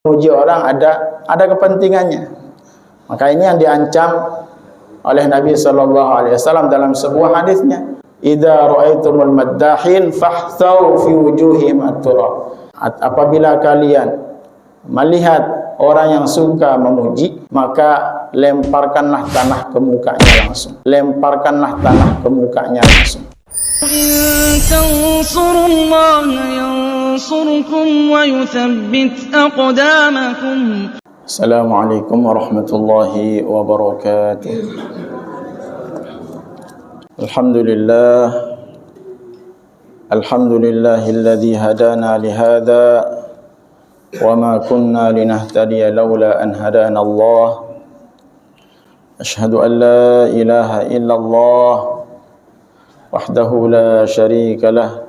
Memuji orang ada kepentingannya. Maka ini yang diancam oleh Nabi SAW dalam sebuah hadisnya. Idza ra'aitumul maddahin fahtau fi wujuhihim at-turab. Apabila kalian melihat orang yang suka memuji, maka lemparkanlah tanah ke mukanya langsung. Lemparkanlah tanah ke mukanya langsung. إن تنصروا الله ينصركم ويثبت أقدامكم. السلام عليكم ورحمة الله وبركاته. الحمد لله الذي هدانا لهذا وما كنا لنهتدي لولا أن هدانا الله. أشهد أن لا إله إلا الله وحده لا شريك له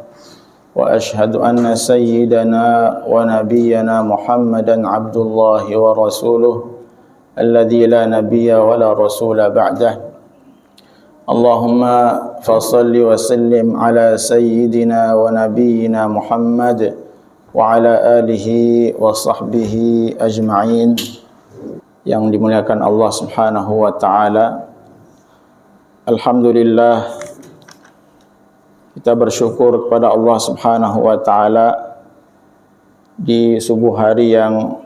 وأشهد أن سيدنا ونبينا محمدا عبد الله ورسوله الذي لا نبي ولا رسول بعده. اللهم فصل وسلم على سيدنا ونبينا محمد وعلى آله وصحبه أجمعين. Yang dimuliakan Allah Subhanahu wa taala. Alhamdulillah, kita bersyukur kepada Allah Subhanahu wa taala di subuh hari yang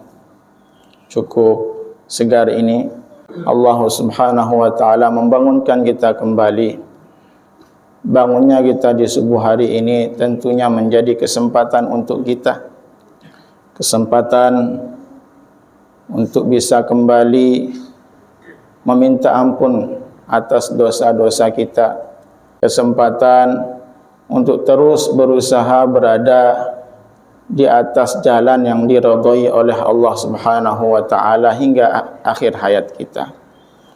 cukup segar ini. Allah Subhanahu wa taala membangunkan kita kembali. Bangunnya kita di subuh hari ini tentunya menjadi kesempatan untuk kita. Kesempatan untuk bisa kembali meminta ampun atas dosa-dosa kita. Kesempatan untuk terus berusaha berada di atas jalan yang diridhai oleh Allah Subhanahu wa taala hingga akhir hayat kita.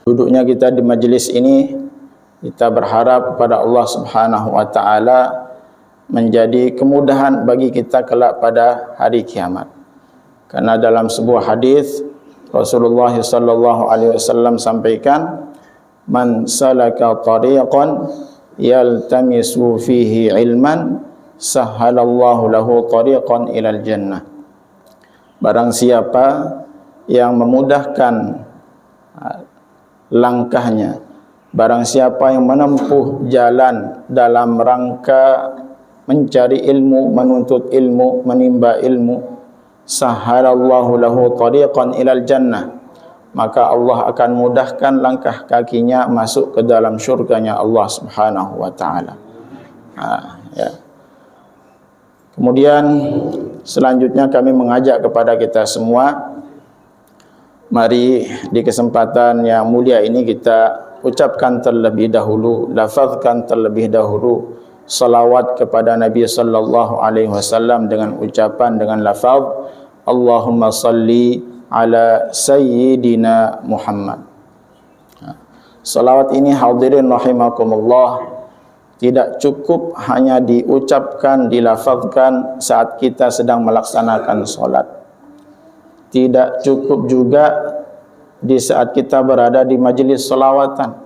Duduknya kita di majelis ini, kita berharap kepada Allah Subhanahu wa taala menjadi kemudahan bagi kita kelak pada hari kiamat. Karena dalam sebuah hadis Rasulullah sallallahu alaihi wasallam sampaikan, man salaka tariqan yaltamisu fihi ilman sahhalallahu lahu tariqan ilal jannah. Barang siapa yang memudahkan langkahnya, barang siapa yang menempuh jalan dalam rangka mencari ilmu, menuntut ilmu, menimba ilmu, sahhalallahu lahu tariqan ilal jannah, maka Allah akan mudahkan langkah kakinya masuk ke dalam syurganya Allah Subhanahu wa taala. Ya. Kemudian selanjutnya kami mengajak kepada kita semua, mari di kesempatan yang mulia ini kita ucapkan terlebih dahulu, lafazkan terlebih dahulu salawat kepada Nabi sallallahu alaihi wasallam dengan ucapan dengan lafaz Allahumma salli ala Sayyidina Muhammad. Salawat ini hadirin rahimakumullah tidak cukup hanya diucapkan, dilafazkan saat kita sedang melaksanakan solat. Tidak cukup juga di saat kita berada di majelis salawatan.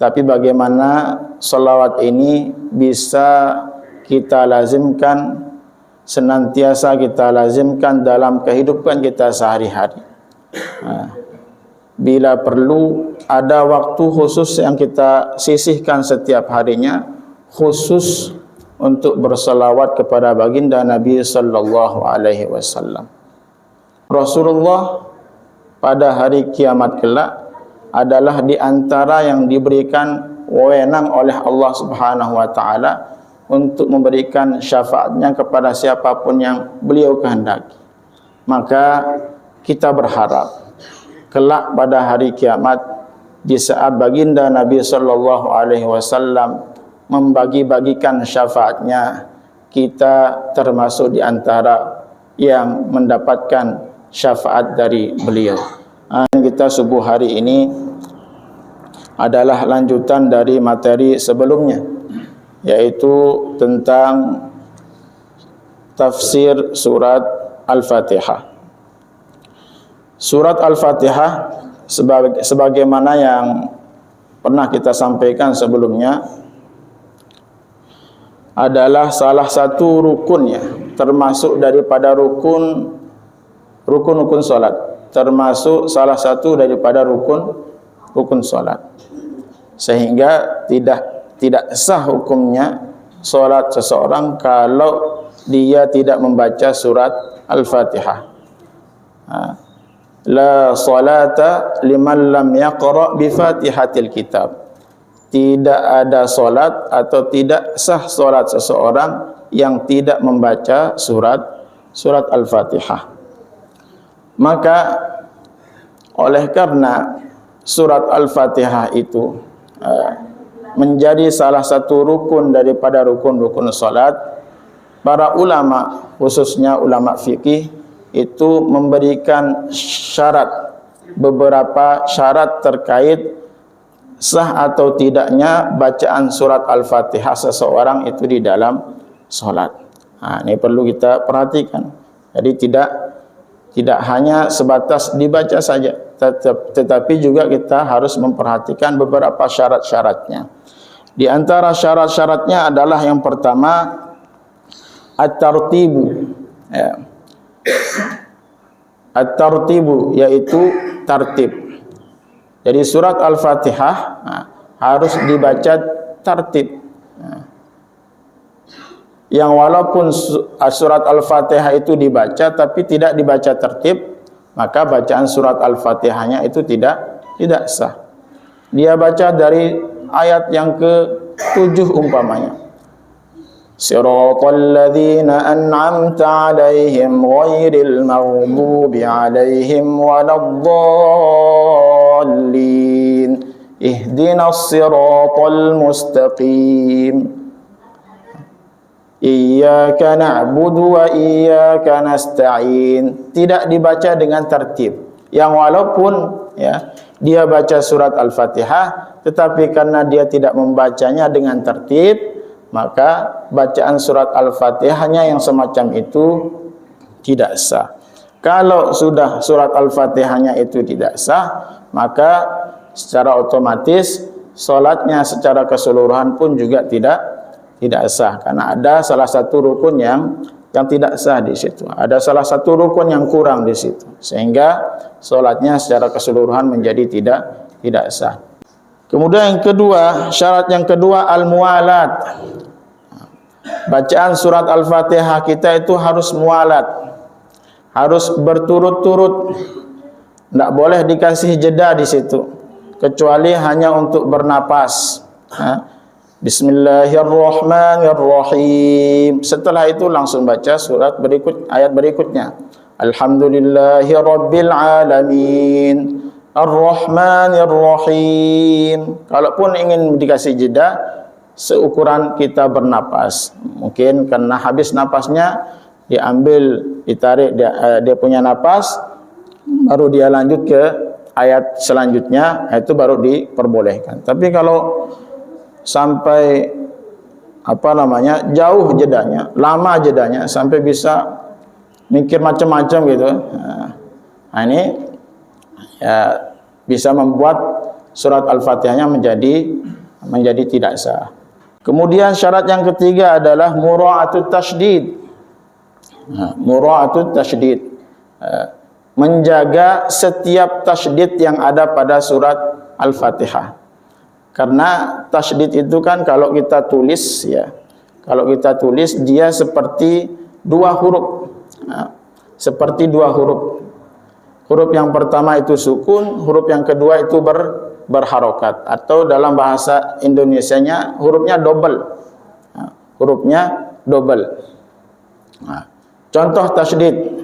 Tapi bagaimana salawat ini bisa kita lazimkan, senantiasa kita lazimkan dalam kehidupan kita sehari-hari. Bila perlu ada waktu khusus yang kita sisihkan setiap harinya khusus untuk bersalawat kepada baginda Nabi sallallahu alaihi wasallam. Rasulullah pada hari kiamat kelak adalah di antara yang diberikan wewenang oleh Allah Subhanahu wa taala untuk memberikan syafaatnya kepada siapapun yang beliau kehendaki. Maka kita berharap kelak pada hari kiamat di saat baginda Nabi sallallahu alaihi wasallam membagi-bagikan syafaatnya, kita termasuk di antara yang mendapatkan syafaat dari beliau. Kita subuh hari ini adalah lanjutan dari materi sebelumnya, yaitu tentang tafsir surat Al-Fatihah. Surat Al-Fatihah sebagaimana yang pernah kita sampaikan sebelumnya adalah salah satu rukunnya, termasuk daripada rukun rukun-rukun solat, termasuk salah satu daripada rukun solat. Sehingga tidak sah hukumnya solat seseorang kalau dia tidak membaca surat Al-Fatihah. La salata liman lam yaqra bi Fatihatil kitab. Tidak ada solat atau tidak sah solat seseorang yang tidak membaca surat Al-Fatihah. Maka oleh karena surat Al-Fatihah itu menjadi salah satu rukun daripada rukun-rukun salat, para ulama, khususnya ulama fikih, itu memberikan beberapa syarat terkait sah atau tidaknya bacaan surat Al-Fatihah seseorang itu di dalam salat. Ini perlu kita perhatikan. Jadi tidak hanya sebatas dibaca saja, tetapi juga kita harus memperhatikan beberapa syarat-syaratnya. Di antara syarat-syaratnya adalah yang pertama, at-tartibu. At-tartibu yaitu tartib. Jadi surat Al-Fatihah harus dibaca tartib. Yang walaupun surat Al-Fatihah itu dibaca tapi tidak dibaca tertib, maka bacaan surat Al-Fatihahnya itu tidak sah. Dia baca dari ayat yang ke-7 umpamanya. Siratal ladzina an'amta 'alaihim ghairil maghdubi 'alaihim waladdallin. Ihdinas siratal mustaqim. Iyyaka na'budu wa iyyaka nasta'in. Tidak dibaca dengan tertib. Yang walaupun dia baca surat Al-Fatihah, tetapi karena dia tidak membacanya dengan tertib, maka bacaan surat Al-Fatihahnya yang semacam itu tidak sah. Kalau sudah surat Al-Fatihahnya itu tidak sah, maka secara otomatis salatnya secara keseluruhan pun juga tidak sah, karena ada salah satu rukun yang tidak sah di situ. Ada salah satu rukun yang kurang di situ, sehingga salatnya secara keseluruhan menjadi tidak sah. Kemudian yang kedua, syarat yang kedua al-mualat. Bacaan surat Al-Fatihah kita itu harus mualat, harus berturut-turut. Tidak boleh dikasih jeda di situ, kecuali hanya untuk bernapas. Bismillahirrahmanirrahim. Setelah itu langsung baca ayat berikutnya. Alhamdulillahirabbil alamin. Ar-Rahmanir-Rahim. Kalaupun ingin dikasih jeda, seukuran kita bernapas. Mungkin karena habis napasnya, ditarik dia punya napas, baru dia lanjut ke ayat selanjutnya, itu baru diperbolehkan. Tapi kalau sampai jauh jedanya, lama jedanya, sampai bisa mikir macam-macam gitu, ini bisa membuat surat Al-Fatihahnya menjadi tidak sah. Kemudian syarat yang ketiga adalah mura'atut tasydid. Mura'atut tasydid, menjaga setiap tasydid yang ada pada surat Al-Fatihah. Karena tasydid itu kan kalau kita tulis dia seperti dua huruf. Seperti dua huruf. Huruf yang pertama itu sukun, huruf yang kedua itu berharokat, atau dalam bahasa Indonesianya hurufnya double. Hurufnya double. Contoh tasydid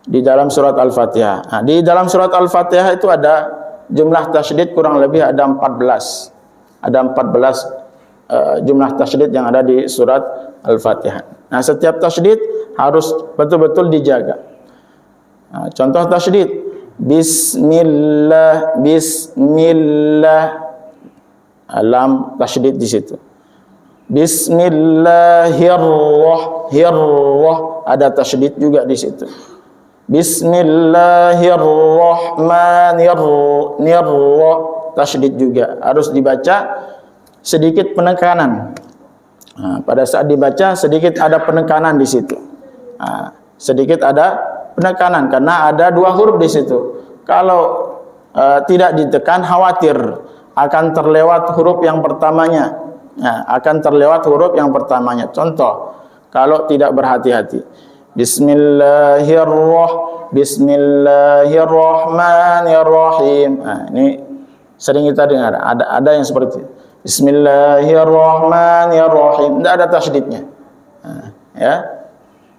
di dalam surat Al-Fatihah. Di dalam surat Al-Fatihah itu ada jumlah tasydid kurang lebih ada 14. Ada 14 jumlah tasydid yang ada di surat Al-Fatihah. Nah, setiap tasydid harus betul-betul dijaga. Contoh tasydid, bismillah, lam tasydid di situ. Bismillahirrahmanirrahim, ada tasydid juga di situ. Bismillahirrahmanirrahim, tasydid juga harus dibaca sedikit penekanan. Pada saat dibaca sedikit ada penekanan di situ. Sedikit ada penekanan karena ada dua huruf di situ. Kalau tidak ditekan, khawatir akan terlewat huruf yang pertamanya. Akan terlewat huruf yang pertamanya. Contoh, kalau tidak berhati-hati. Bismillahirrahmanirrahim. Ini sering kita dengar. Ada yang seperti itu. Bismillahirrahmanirrahim. Tidak ada tasydidnya. Ya.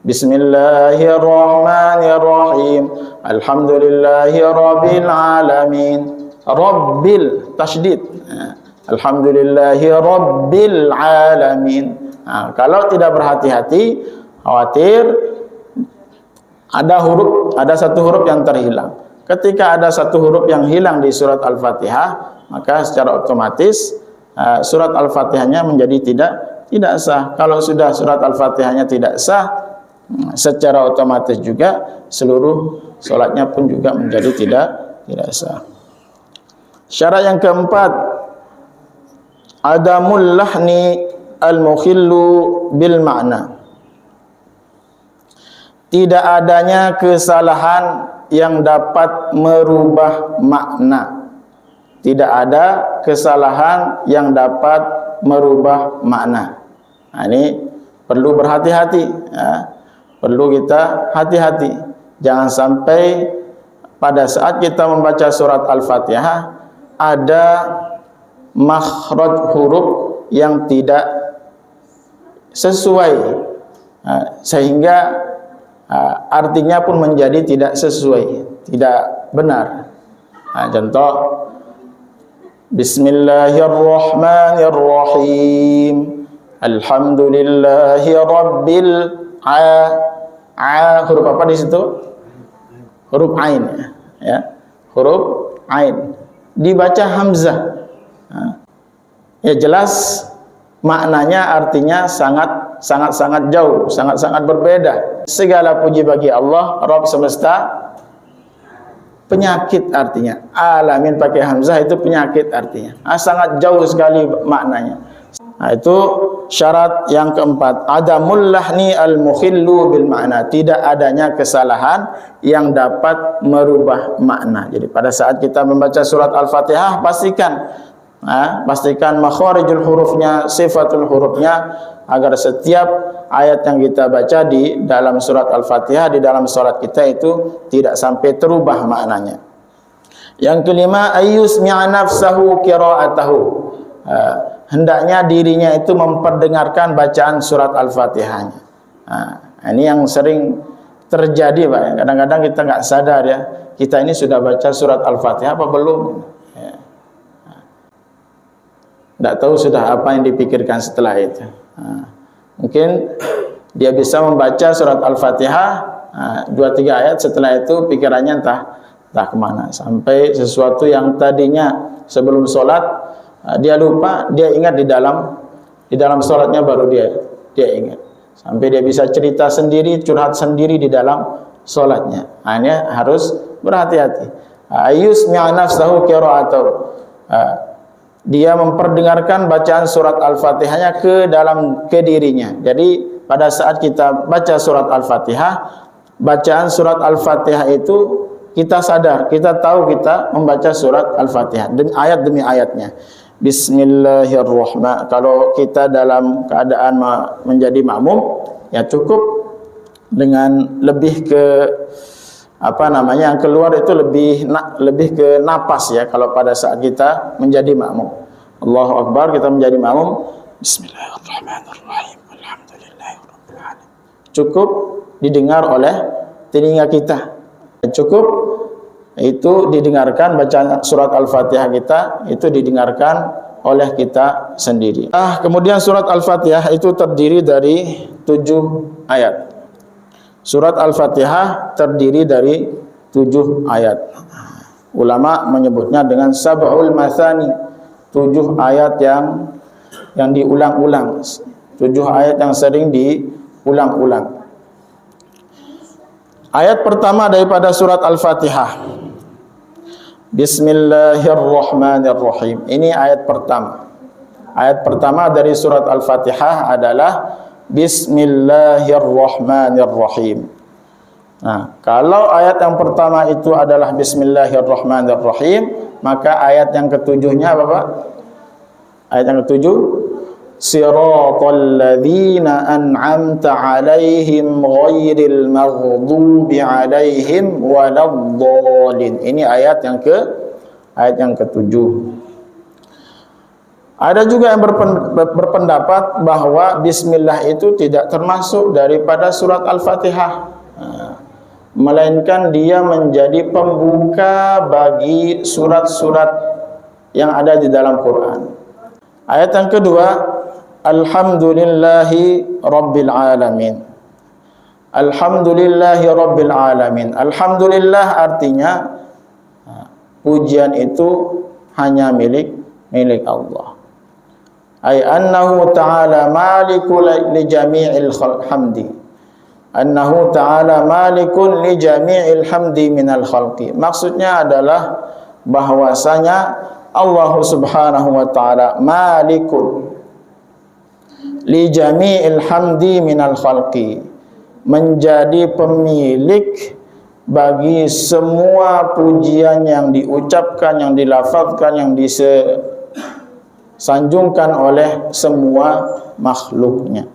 Bismillahirrahmanirrahim. Alhamdulillahirabbil alamin. Rabbil tasydid. Alhamdulillahirabbil alamin. Kalau tidak berhati-hati, khawatir ada satu huruf yang terhilang. Ketika ada satu huruf yang hilang di surat Al-Fatihah, maka secara otomatis surat Al-Fatihahnya menjadi tidak sah. Kalau sudah surat Al-Fatihahnya tidak sah, secara otomatis juga seluruh salatnya pun juga menjadi tidak sah. Syarat yang keempat, adamul lahni al-mukhillu bil ma'na. Tidak adanya kesalahan yang dapat merubah makna. Tidak ada kesalahan yang dapat merubah makna. Ini perlu berhati-hati. Perlu kita hati-hati. Jangan sampai pada saat kita membaca surat Al-Fatihah ada makhraj huruf yang tidak sesuai, sehingga artinya pun menjadi tidak sesuai, tidak benar. Contoh, Bismillahirrahmanirrahim. Alhamdulillahi rabbil huruf apa di situ? Huruf ain, ya. Huruf ain. Dibaca hamzah. Ya jelas maknanya, artinya sangat jauh, sangat berbeda. Segala puji bagi Allah, Rabb semesta. Penyakit artinya. Alamin pakai hamzah itu penyakit artinya. Sangat jauh sekali maknanya. Itu syarat yang keempat. Adamul lahni al-mukhillu bil ma'na. Tidak adanya kesalahan yang dapat merubah makna. Jadi pada saat kita membaca surat Al-Fatihah, pastikan makharijul hurufnya, sifatul hurufnya, agar setiap ayat yang kita baca di dalam surat Al-Fatihah, di dalam salat kita itu tidak sampai terubah maknanya. Yang kelima, ayyusmi'a nafsahu qira'atahu. Hendaknya dirinya itu memperdengarkan bacaan surat Al-Fatihahnya. Ini yang sering terjadi, Pak. Kadang-kadang kita nggak sadar ya, kita ini sudah baca surat Al-Fatihah apa belum? Tidak tahu sudah apa yang dipikirkan setelah itu. Mungkin dia bisa membaca surat Al-Fatihah 2-3 ayat, setelah itu pikirannya entah kemana, sampai sesuatu yang tadinya sebelum sholat dia lupa, dia ingat di dalam sholatnya baru dia ingat, sampai dia bisa cerita sendiri, curhat sendiri di dalam sholatnya. Hanya harus berhati-hati. Ayyusmi'a nafsahu qira'atahu. Dia memperdengarkan bacaan surat Al-Fatihahnya ke dirinya. Jadi pada saat kita baca surat Al-Fatihah, bacaan surat Al-Fatihah itu kita sadar, kita tahu kita membaca surat Al-Fatihah ayat demi ayatnya. Bismillahirrahmanirrahim. Kalau kita dalam keadaan menjadi makmum, ya cukup dengan lebih ke yang keluar itu lebih ke napas ya. Kalau pada saat kita menjadi makmum, Allahu Akbar, kita menjadi makmum, Bismillahirrahmanirrahim, Alhamdulillahirabbil alamin. Cukup didengar oleh telinga kita. Cukup itu didengarkan bacaan surat Al-Fatihah kita, itu didengarkan oleh kita sendiri. Kemudian surat Al-Fatihah itu terdiri dari 7 ayat. Surat Al-Fatihah terdiri dari 7 ayat. Ulama menyebutnya dengan sab'ul mathani, 7 ayat yang diulang-ulang, 7 ayat yang sering diulang-ulang. Ayat pertama daripada surat Al-Fatihah, Bismillahirrahmanirrahim. Ini ayat pertama. Ayat pertama dari surat Al-Fatihah adalah Bismillahirrahmanirrahim. Nah, kalau ayat yang pertama itu adalah Bismillahirrahmanirrahim, maka ayat yang ketujuhnya apa Pak? Ayat yang ketujuh, Siratal ladzina an'amta 'alaihim ghairil maghdubi 'alaihim waladdallin. Ini ayat yang ketujuh. Ada juga yang berpendapat bahwa bismillah itu tidak termasuk daripada surat Al-Fatihah, melainkan dia menjadi pembuka bagi surat-surat yang ada di dalam Quran. Ayat yang kedua, Alhamdulillahi Rabbil Alamin. Alhamdulillahi Rabbil Alamin. Alhamdulillah artinya pujian itu hanya milik Allah. Ay annahu ta'ala malikul li jami'il hamdi. Annahu ta'ala malikun li jami'il hamdi minal khalqi. Maksudnya adalah bahwasanya Allah Subhanahu wa ta'ala malikun li jami'il hamdi minal khalqi, menjadi pemilik bagi semua pujian yang diucapkan, yang dilafazkan, yang disanjungkan oleh semua makhluknya.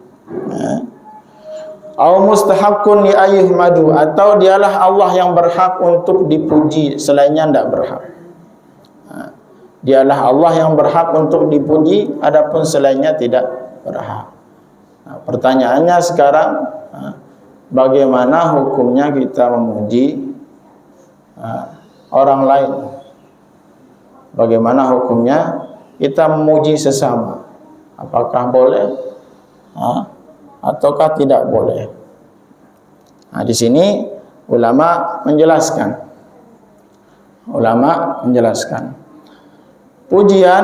Au mustahaqqun li ayyuhmadu, atau dialah Allah yang berhak untuk dipuji, selainnya tidak berhak. Dialah Allah yang berhak untuk dipuji, adapun selainnya tidak berhak. Nah, pertanyaannya sekarang, bagaimana hukumnya kita memuji orang lain? Bagaimana hukumnya kita memuji sesama? Apakah boleh ataukah tidak boleh? Nah, di sini ulama menjelaskan. Pujian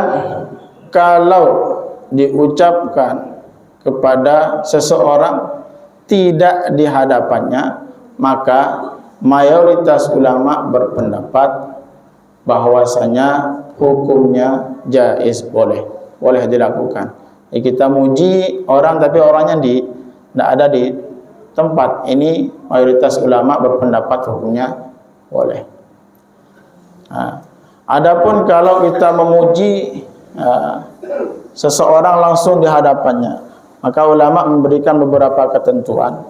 kalau diucapkan kepada seseorang tidak di hadapannya, maka mayoritas ulama berpendapat bahwasanya hukumnya jaiz, boleh dilakukan. Jadi kita muji orang tapi orangnya tidak ada di tempat. Ini mayoritas ulama berpendapat hukumnya boleh. Adapun kalau kita memuji seseorang langsung di hadapannya, maka ulama memberikan beberapa ketentuan.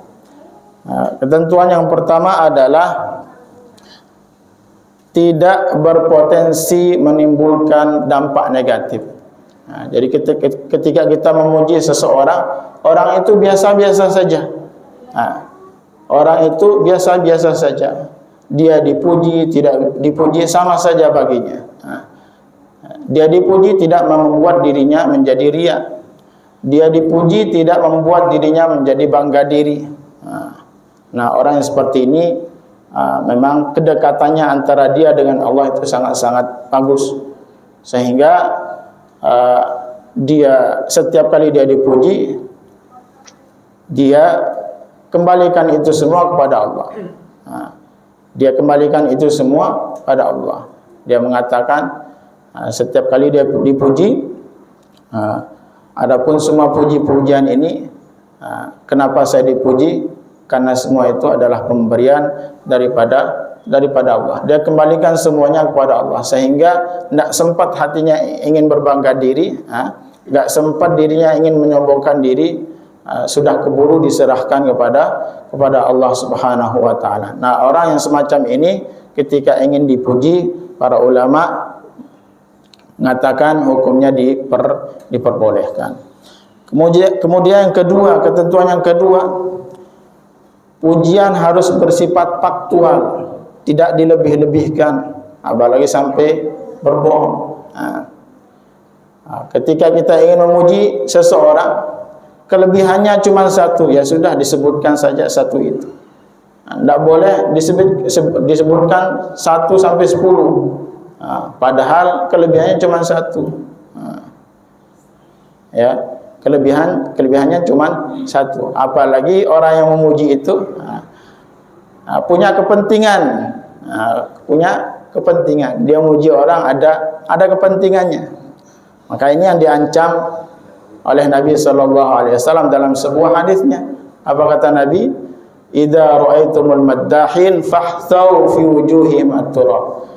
Ketentuan yang pertama adalah tidak berpotensi menimbulkan dampak negatif. Jadi ketika kita memuji seseorang, orang itu biasa-biasa saja. Orang itu biasa-biasa saja. Dia dipuji, tidak dipuji sama saja baginya. Dia dipuji tidak membuat dirinya menjadi riya. Dia dipuji tidak membuat dirinya menjadi bangga diri. Nah, orang yang seperti ini memang kedekatannya antara dia dengan Allah itu sangat-sangat bagus, sehingga dia setiap kali dia dipuji, dia kembalikan itu semua kepada Allah. Dia kembalikan itu semua pada Allah. Dia mengatakan setiap kali dia dipuji, adapun semua puji-pujian ini, kenapa saya dipuji? Karena semua itu adalah pemberian daripada Allah. Dia kembalikan semuanya kepada Allah, sehingga tidak sempat hatinya ingin berbangga diri, tidak sempat dirinya ingin menyombongkan diri, sudah keburu diserahkan kepada Allah Subhanahu wa taala. Nah, orang yang semacam ini ketika ingin dipuji, para ulama mengatakan hukumnya diperbolehkan. Kemudian yang kedua, ketentuan yang kedua, pujian harus bersifat faktual, tidak dilebih-lebihkan, apalagi sampai berbohong. Ketika kita ingin memuji seseorang, kelebihannya cuma satu, ya sudah disebutkan saja satu itu. Tidak boleh disebutkan 1 sampai 10. Padahal kelebihannya cuma satu. Ya, kelebihannya cuma satu. Apalagi orang yang memuji itu punya kepentingan, Dia memuji orang ada kepentingannya. Maka ini yang diancam oleh Nabi SAW dalam sebuah hadisnya. Apa kata Nabi? idza ra'aitumul maddahin fahtau fi wujuhihim at-turab.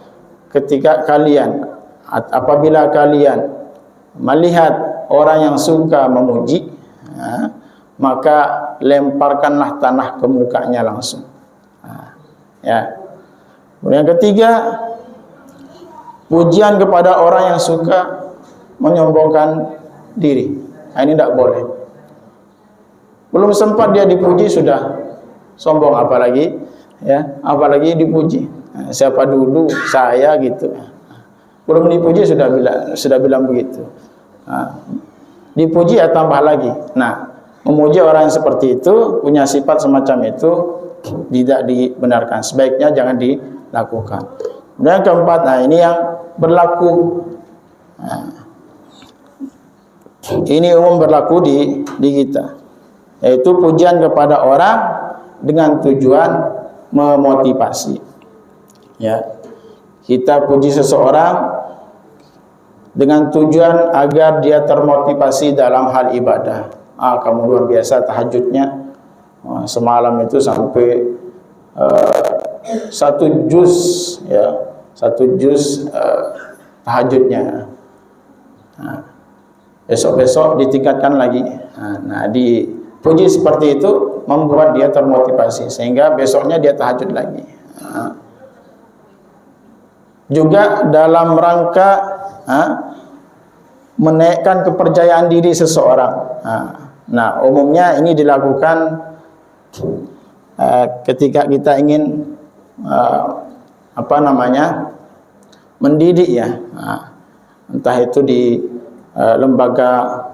Ketika kalian, apabila kalian melihat orang yang suka memuji, maka lemparkanlah tanah ke mukanya langsung. Ya. Kemudian yang ketiga, pujian kepada orang yang suka menyombongkan diri. Ini tidak boleh. Belum sempat dia dipuji sudah sombong, apalagi apalagi dipuji. Siapa dulu saya gitu. Belum dipuji sudah bilang begitu. Dipuji ya tambah lagi. Nah, memuji orang yang seperti itu, punya sifat semacam itu, tidak dibenarkan. Sebaiknya jangan dilakukan. Dan yang keempat, ini yang berlaku. Ini umum berlaku di kita, yaitu pujian kepada orang dengan tujuan memotivasi. Ya, kita puji seseorang dengan tujuan agar dia termotivasi dalam hal ibadah. Kamu luar biasa tahajudnya, semalam itu sampai 1 juz, ya, 1 juz tahajudnya. Besok-besok ditingkatkan lagi. Nah, dipuji seperti itu membuat dia termotivasi sehingga besoknya dia tahajud lagi. Juga dalam rangka menaikkan kepercayaan diri seseorang. Nah, umumnya ini dilakukan ketika kita ingin mendidik, ya. Entah itu di lembaga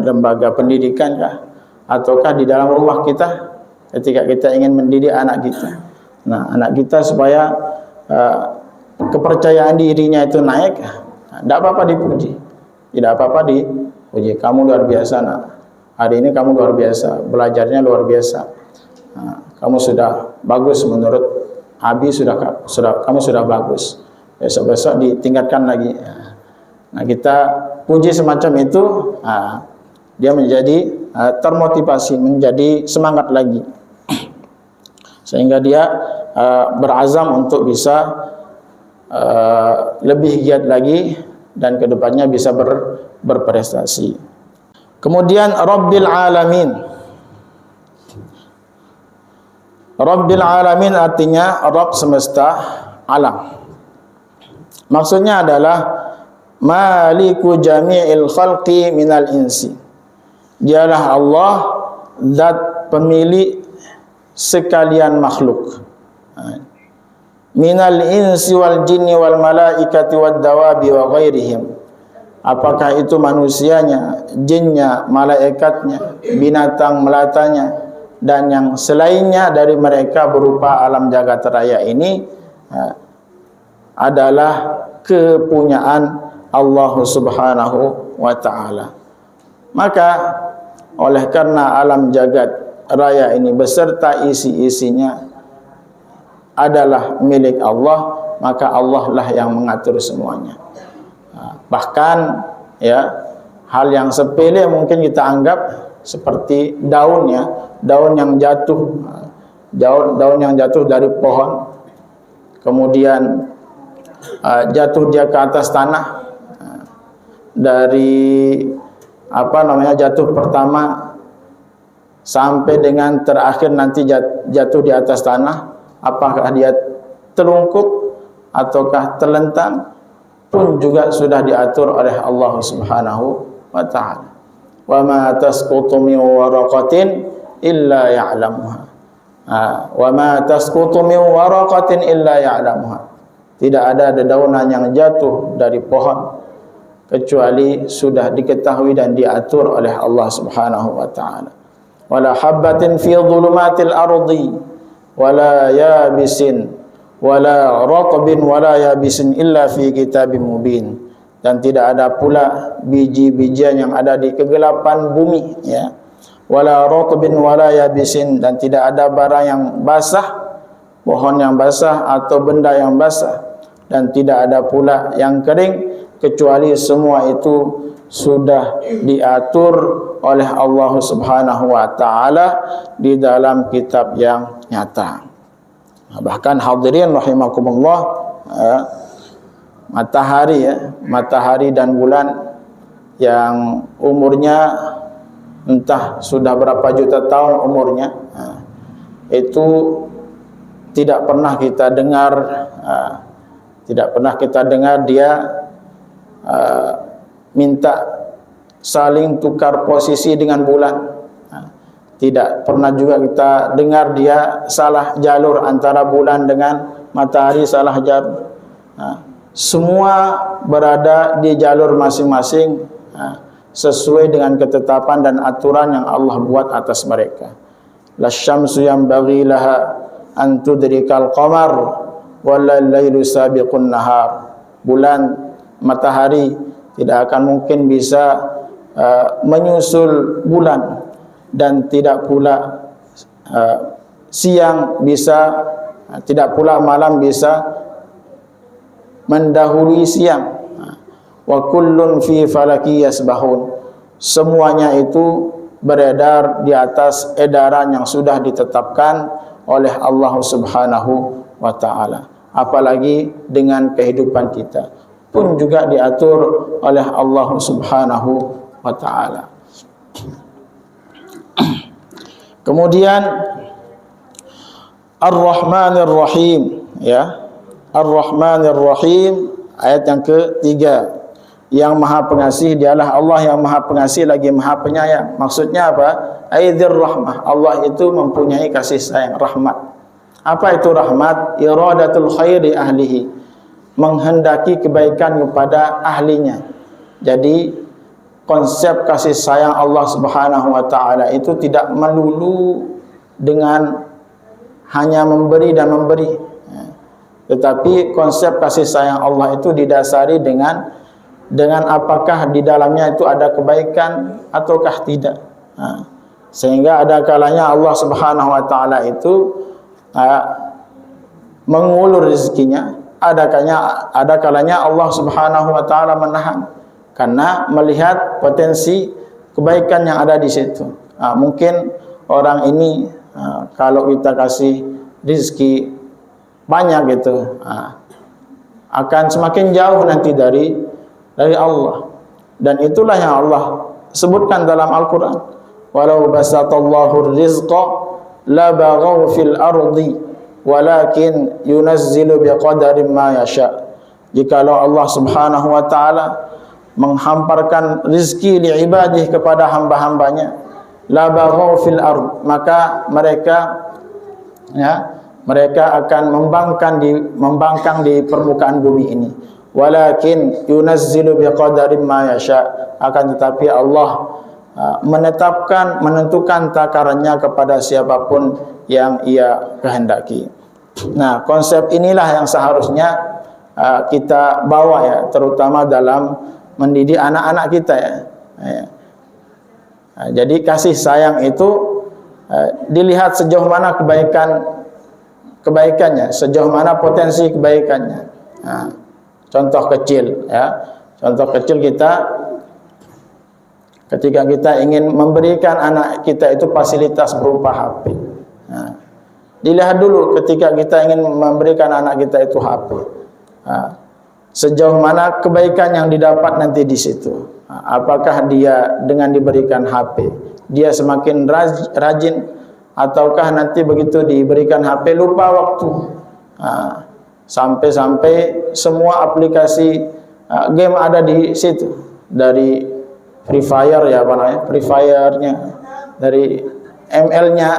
lembaga pendidikan kah, ataukah di dalam rumah kita ketika kita ingin mendidik anak kita. Nah, anak kita supaya kepercayaan dirinya itu naik, tidak apa-apa dipuji. Tidak apa-apa dipuji. Kamu luar biasa, nak. Hari ini kamu luar biasa, belajarnya luar biasa. Kamu sudah bagus menurut Abi, kamu sudah bagus. Besok-besok ditingkatkan lagi. Nah, kita puji semacam itu, dia menjadi termotivasi, menjadi semangat lagi, sehingga dia berazam untuk bisa lebih giat lagi dan kedepannya bisa berprestasi. Kemudian Rabbil Alamin. Rabbil Alamin artinya Rabb semesta alam. Maksudnya adalah Maliku jami'il khalqi minal insi. Dialah Allah, zat pemilik sekalian makhluk. Minal insi wal jinni wal malaikati wad dawabi wa ghairihim. Apakah itu manusianya, jinnya, malaikatnya, binatang melatanya, dan yang selainnya dari mereka berupa alam jagat raya ini adalah kepunyaan Allah Subhanahu wa ta'ala. Maka oleh karena alam jagat raya ini beserta isi-isinya adalah milik Allah, maka Allah lah yang mengatur semuanya. Bahkan ya, hal yang sepele mungkin kita anggap seperti daun yang jatuh, daun yang jatuh dari pohon, kemudian jatuh dia ke atas tanah, dari jatuh pertama sampai dengan terakhir nanti jatuh di atas tanah, apakah dia telungkup ataukah terlentang pun juga sudah diatur oleh Allah Subhanahu wa ta'ala. Wa ma tasqutu min waraqatin illa ya'lamuha. Wa ma tasqutu min waraqatin illa ya'lamuha. Tidak ada dedaunan yang jatuh dari pohon kecuali sudah diketahui dan diatur oleh Allah Subhanahu wa ta'ala. Wala habbatin fi dhulumatil ardi wala yabisin wala ratbin wala yabisin illa fi kitabim mubin. Dan tidak ada pula biji-bijian yang ada di kegelapan bumi, ya. Wala ratbin wala yabisin, dan tidak ada barang yang basah, pohon yang basah atau benda yang basah, dan tidak ada pula yang kering, kecuali semua itu sudah diatur oleh Allah Subhanahu wa taala di dalam kitab yang nyata. Bahkan hadirin rahimakumullah, matahari dan bulan yang umurnya entah sudah berapa juta tahun umurnya, itu tidak pernah kita dengar dia minta saling tukar posisi dengan bulan. Tidak pernah juga kita dengar dia salah jalur antara bulan dengan matahari, salah jalur. Semua berada di jalur masing-masing sesuai dengan ketetapan dan aturan yang Allah buat atas mereka. Lasyamsu yanbaghi laha an tudrikal qamar wal lailu sabiqun nahar. Bulan, matahari tidak akan mungkin bisa menyusul bulan, dan tidak pula siang bisa, tidak pula malam bisa mendahului siang. Wa kullun fi falaki yasbahun. Semuanya itu beredar di atas edaran yang sudah ditetapkan oleh Allah Subhanahu wa taala. Apalagi dengan kehidupan kita pun juga diatur oleh Allah Subhanahu wa taala. Kemudian Ar-Rahmanir Rahim, ya. Ar-Rahmanir Rahim, ayat yang ketiga. Yang Maha Pengasih, dialah Allah yang Maha Pengasih lagi Maha Penyayang. Maksudnya apa? Aidzir rahmah. Allah itu mempunyai kasih sayang, rahmat. Apa itu rahmat? Iradatul khairi ahlihi, menghendaki kebaikan kepada ahlinya. Jadi konsep kasih sayang Allah Subhanahu wa taala itu tidak melulu dengan hanya memberi dan memberi. Tetapi konsep kasih sayang Allah itu didasari dengan apakah di dalamnya itu ada kebaikan ataukah tidak. Sehingga ada kalanya Allah Subhanahu wa taala itu mengulur rezekinya, ada kalanya Allah Subhanahu wa taala menahan karena melihat potensi kebaikan yang ada di situ. Mungkin orang ini kalau kita kasih rezeki banyak gitu, akan semakin jauh nanti dari Allah. Dan itulah yang Allah sebutkan dalam Al-Quran. Walau basatallahu rizqa la baghaw fil ardi walakin yunazzilu biqadarin ma yasha. Jikalau Allah Subhanahu wa taala menghamparkan rizki li ibadih kepada hamba-hambanya, la baghaw fil ard, maka mereka akan membangkang di permukaan bumi ini. Walakin yunazzilu biqadarin ma yasha, akan tetapi Allah menentukan takarannya kepada siapapun yang Ia kehendaki. Nah, konsep inilah yang seharusnya kita bawa, ya, terutama dalam mendidik anak-anak kita, ya. Jadi kasih sayang itu dilihat sejauh mana kebaikannya, sejauh mana potensi kebaikannya. Contoh kecil, ya. Contoh kecil ketika kita ingin memberikan anak kita itu fasilitas berupa HP. Dilihat dulu ketika kita ingin memberikan anak kita itu HP. Sejauh mana kebaikan yang didapat nanti di situ. Apakah dia dengan diberikan HP, dia semakin rajin, ataukah nanti begitu diberikan HP lupa waktu. Sampai semua aplikasi game ada di situ, dari Free Fire, ya, apa namanya, Free Fire-nya, dari ML-nya,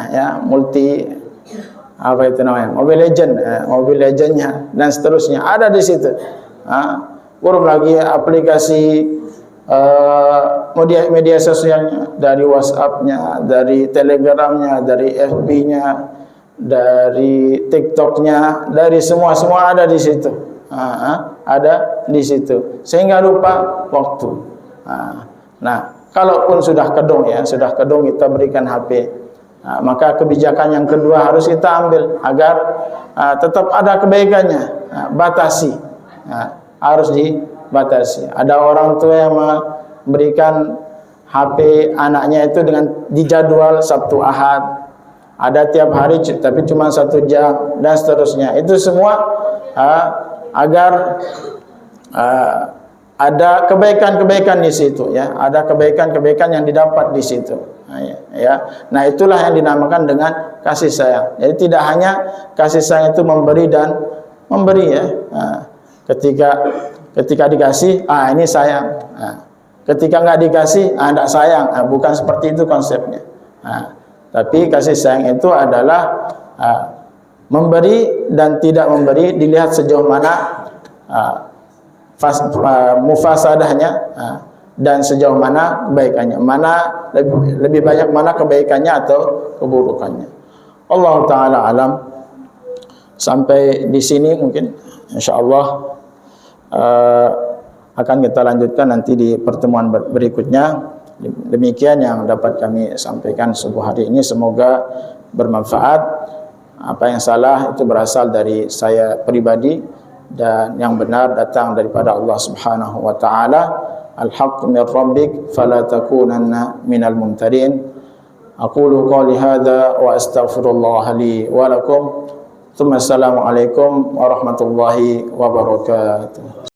ya, Mobile Legend-nya dan seterusnya ada di situ. Belum lagi aplikasi media sosialnya, dari WhatsApp-nya, dari Telegram-nya, dari FB-nya, dari TikTok-nya, dari semua ada di situ. Ada di situ, sehingga lupa waktu. Nah, kalaupun sudah kedong kita berikan HP, maka kebijakan yang kedua harus kita ambil agar tetap ada kebaikannya. Batasi, harus dibatasi. Ada orang tua yang memberikan HP anaknya itu dengan dijadwal Sabtu Ahad, ada tiap hari tapi cuma 1 jam dan seterusnya. Itu semua agar ada kebaikan-kebaikan di situ, ya. Ada kebaikan-kebaikan yang didapat di situ. Nah, itulah yang dinamakan dengan kasih sayang. Jadi tidak hanya kasih sayang itu memberi dan memberi, ya. Ketika dikasih, ini sayang. Ketika nggak dikasih, nggak sayang. Bukan seperti itu konsepnya. Tapi kasih sayang itu adalah memberi dan tidak memberi dilihat sejauh mana mufasadahnya dan sejauh mana kebaikannya, mana lebih banyak mana kebaikannya atau keburukannya. Allah taala alam. Sampai di sini mungkin insyaallah akan kita lanjutkan nanti di pertemuan berikutnya. Demikian yang dapat kami sampaikan subuh hari ini, semoga bermanfaat. Apa yang salah itu berasal dari saya pribadi, dan yang benar datang daripada Allah Subhanahu wa taala. Al-haqqu min rabbik fala takunanna minal mumtarin. Aqulu qali hadza wa astaghfirullah li wa lakum. Assalamu alaikum warahmatullahi wabarakatuh.